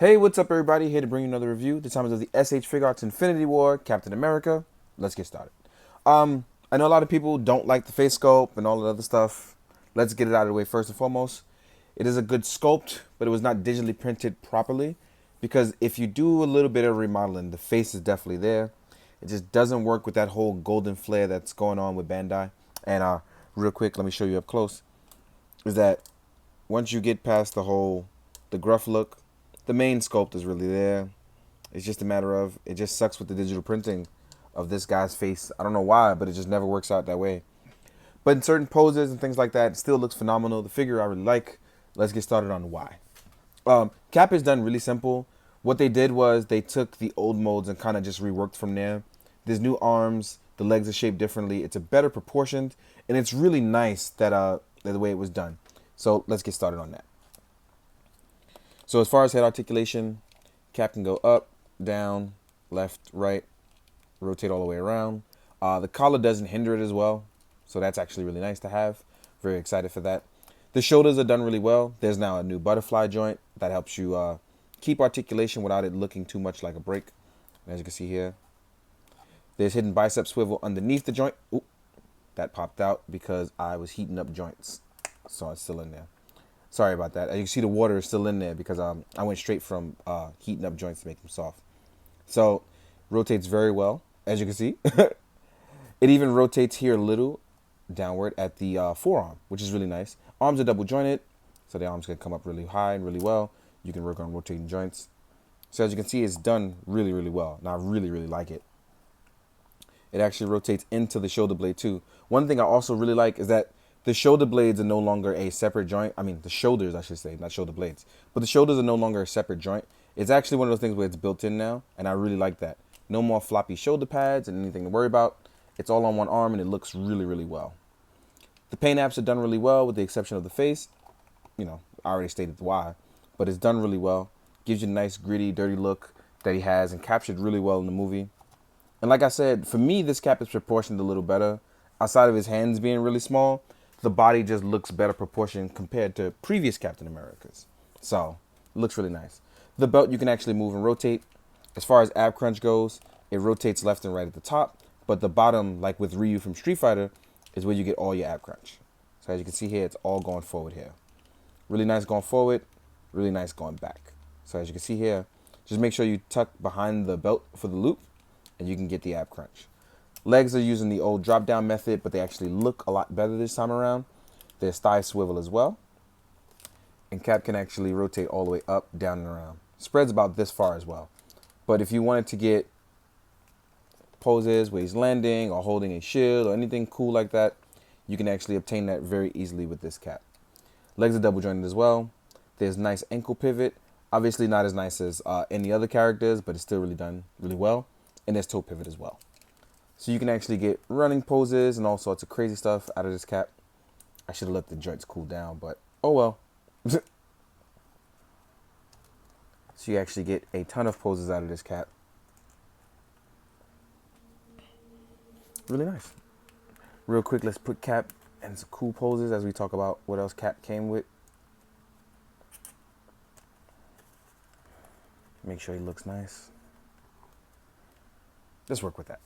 Hey, what's up, everybody? Here to bring you another review. This time is of the SH Figuarts Infinity War Captain America. Let's get started. I know a lot of people don't like the face sculpt and all that other stuff. Let's get it out of the way first and foremost. It is a good sculpt, but it was not digitally printed properly because if you do a little bit of remodeling, the face is definitely there. It just doesn't work with that whole golden flare that's going on with Bandai. And real quick, let me show you up close. Is that once you get past the gruff look, the main sculpt is really there. It's just a matter of, it just sucks with the digital printing of this guy's face. I don't know why, but it just never works out that way. But in certain poses and things like that, it still looks phenomenal. The figure I really like. Let's get started on why. Cap is done really simple. What they did was they took the old molds and kind of just reworked from there. There's new arms. The legs are shaped differently. It's a better proportioned, and it's really nice that the way it was done. So let's get started on that. So as far as head articulation, Cap can go up, down, left, right, rotate all the way around. The collar doesn't hinder it as well, so that's actually really nice to have. Very excited for that. The shoulders are done really well. There's now a new butterfly joint that helps you keep articulation without it looking too much like a break. And as you can see here, there's hidden bicep swivel underneath the joint. Oop, that popped out because I was heating up joints, so it's still in there. Sorry about that. As you can see, the water is still in there because I went straight from heating up joints to make them soft. So rotates very well, as you can see. It even rotates here a little downward at the forearm, which is really nice. Arms are double jointed, so the arms can come up really high and really well. You can work on rotating joints. So as you can see, it's done really, really well, and I really, really like it. It actually rotates into the shoulder blade too. One thing I also really like is that the shoulder blades are no longer a separate joint. I mean, the shoulders, I should say, not shoulder blades. But the shoulders are no longer a separate joint. It's actually one of those things where it's built in now, and I really like that. No more floppy shoulder pads and anything to worry about. It's all on one arm, and it looks really, really well. The paint apps are done really well, with the exception of the face. You know, I already stated why. But it's done really well. Gives you a nice, gritty, dirty look that he has, and captured really well in the movie. And like I said, for me, this Cap is proportioned a little better. Outside of his hands being really small, the body just looks better proportioned compared to previous Captain Americas. So, it looks really nice. The belt you can actually move and rotate. As far as ab crunch goes, it rotates left and right at the top. But the bottom, like with Ryu from Street Fighter, is where you get all your ab crunch. So as you can see here, it's all going forward here. Really nice going forward, really nice going back. So as you can see here, just make sure you tuck behind the belt for the loop, and you can get the ab crunch. Legs are using the old drop down method, but they actually look a lot better this time around. There's thigh swivel as well. And Cap can actually rotate all the way up, down, and around. Spreads about this far as well. But if you wanted to get poses where he's landing or holding a shield or anything cool like that, you can actually obtain that very easily with this Cap. Legs are double jointed as well. There's nice ankle pivot. Obviously not as nice as any other characters, but it's still really done really well. And there's toe pivot as well. So you can actually get running poses and all sorts of crazy stuff out of this Cap. I should have let the joints cool down, but oh well. So you actually get a ton of poses out of this Cap. Really nice. Real quick, let's put Cap in some cool poses as we talk about what else Cap came with. Make sure he looks nice. Let's work with that.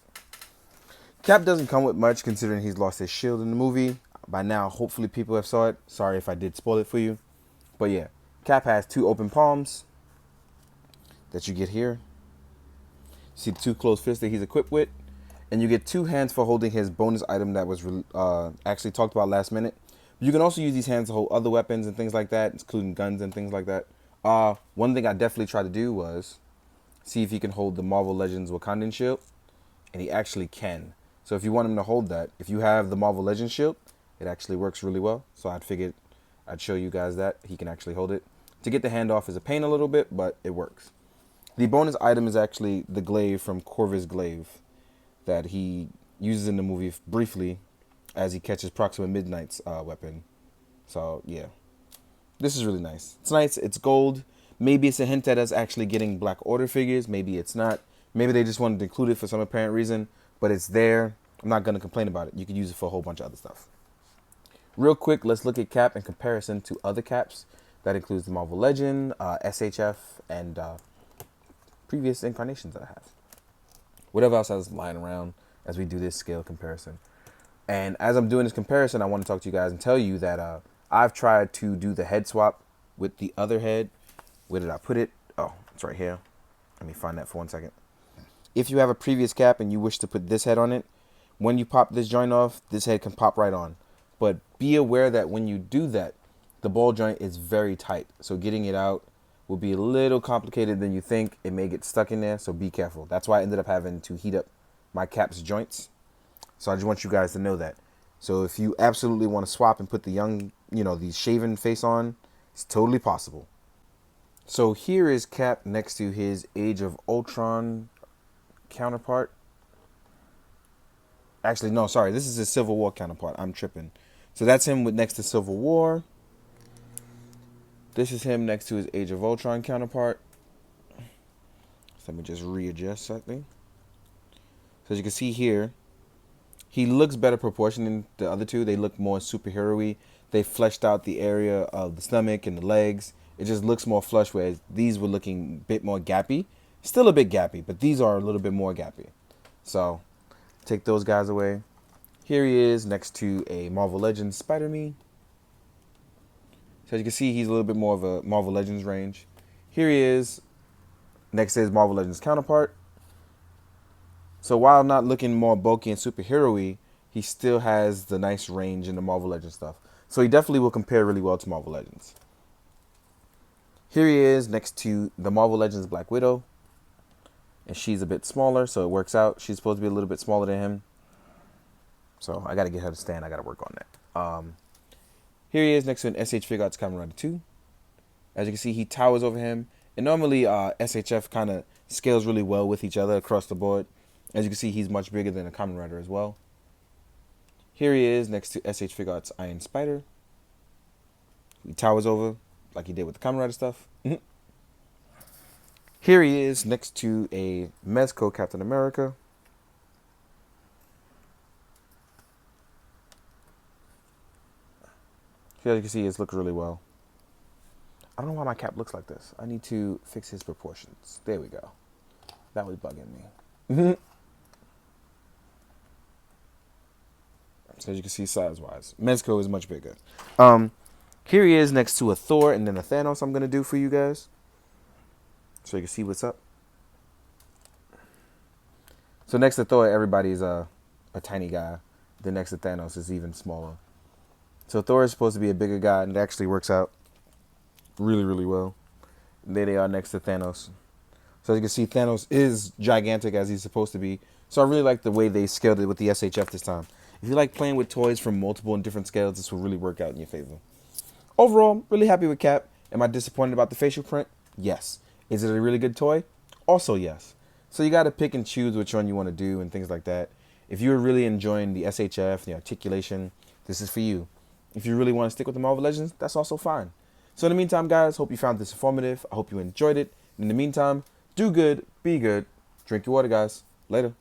Cap doesn't come with much considering he's lost his shield in the movie. By now, hopefully people have saw it. Sorry if I did spoil it for you. But yeah, Cap has two open palms that you get here. See the two closed fists that he's equipped with. And you get two hands for holding his bonus item that was actually talked about last minute. You can also use these hands to hold other weapons and things like that, including guns and things like that. One thing I definitely tried to do was see if he can hold the Marvel Legends Wakandan shield. And he actually can. So if you want him to hold that, if you have the Marvel Legends shield, it actually works really well. So I figured I'd show you guys that he can actually hold it. To get the hand off is a pain a little bit, but it works. The bonus item is actually the glaive from Corvus Glaive that he uses in the movie briefly as he catches Proxima Midnight's weapon. So yeah, this is really nice. It's nice. It's gold. Maybe it's a hint at us actually getting Black Order figures. Maybe it's not. Maybe they just wanted to include it for some apparent reason. But it's there. I'm not going to complain about it. You could use it for a whole bunch of other stuff. Real quick, let's look at Cap in comparison to other Caps. That includes the Marvel Legend, SHF, and previous incarnations that I have. Whatever else I was lying around as we do this scale comparison. And as I'm doing this comparison, I want to talk to you guys and tell you that I've tried to do the head swap with the other head. Where did I put it? Oh, it's right here. Let me find that for 1 second. If you have a previous cap and you wish to put this head on it, when you pop this joint off, this head can pop right on. But be aware that when you do that, the ball joint is very tight. So getting it out will be a little complicated than you think. It may get stuck in there, so be careful. That's why I ended up having to heat up my cap's joints. So I just want you guys to know that. So if you absolutely want to swap and put the young, the shaven face on, it's totally possible. So here is Cap next to his Age of Ultron counterpart. Actually, no, sorry. This is his Civil War counterpart. I'm tripping. So that's him with next to Civil War. This is him next to his Age of Ultron counterpart. So let me just readjust something. So as you can see here, he looks better proportioned than the other two. They look more superhero-y. They fleshed out the area of the stomach and the legs. It just looks more flush, whereas these were looking a bit more gappy. Still a bit gappy, but these are a little bit more gappy. So take those guys away. Here he is next to a Marvel Legends Spider-Man. So as you can see, he's a little bit more of a Marvel Legends range. Here he is next to his Marvel Legends counterpart. So while not looking more bulky and superhero-y, he still has the nice range in the Marvel Legends stuff. So he definitely will compare really well to Marvel Legends. Here he is next to the Marvel Legends Black Widow. And she's a bit smaller, so it works out. She's supposed to be a little bit smaller than him. So I got to get her to stand. I got to work on that. Here he is next to an SH Figuarts Kamen Rider 2. As you can see, he towers over him. And normally SHF kind of scales really well with each other across the board. As you can see, he's much bigger than a Kamen Rider as well. Here he is next to SH Figuarts Iron Spider. He towers over like he did with the Kamen Rider stuff. Here he is next to a Mezco Captain America. Here you can see, it looks really well. I don't know why my cap looks like this. I need to fix his proportions. There we go. That was bugging me. So as you can see, size-wise, Mezco is much bigger. Here he is next to a Thor and then a Thanos I'm going to do for you guys. So you can see what's up. So next to Thor, everybody's a tiny guy. Then next to Thanos is even smaller. So Thor is supposed to be a bigger guy, and it actually works out really, really well. And there they are next to Thanos. So as you can see, Thanos is gigantic as he's supposed to be. So I really like the way they scaled it with the SHF this time. If you like playing with toys from multiple and different scales, this will really work out in your favor. Overall, really happy with Cap. Am I disappointed about the facial print? Yes. Is it a really good toy? Also yes. So you got to pick and choose which one you want to do and things like that. If you're really enjoying the SHF, the articulation, this is for you. If you really want to stick with the Marvel Legends, that's also fine. So in the meantime, guys, hope you found this informative. I hope you enjoyed it. In the meantime, do good, be good, drink your water, guys. Later.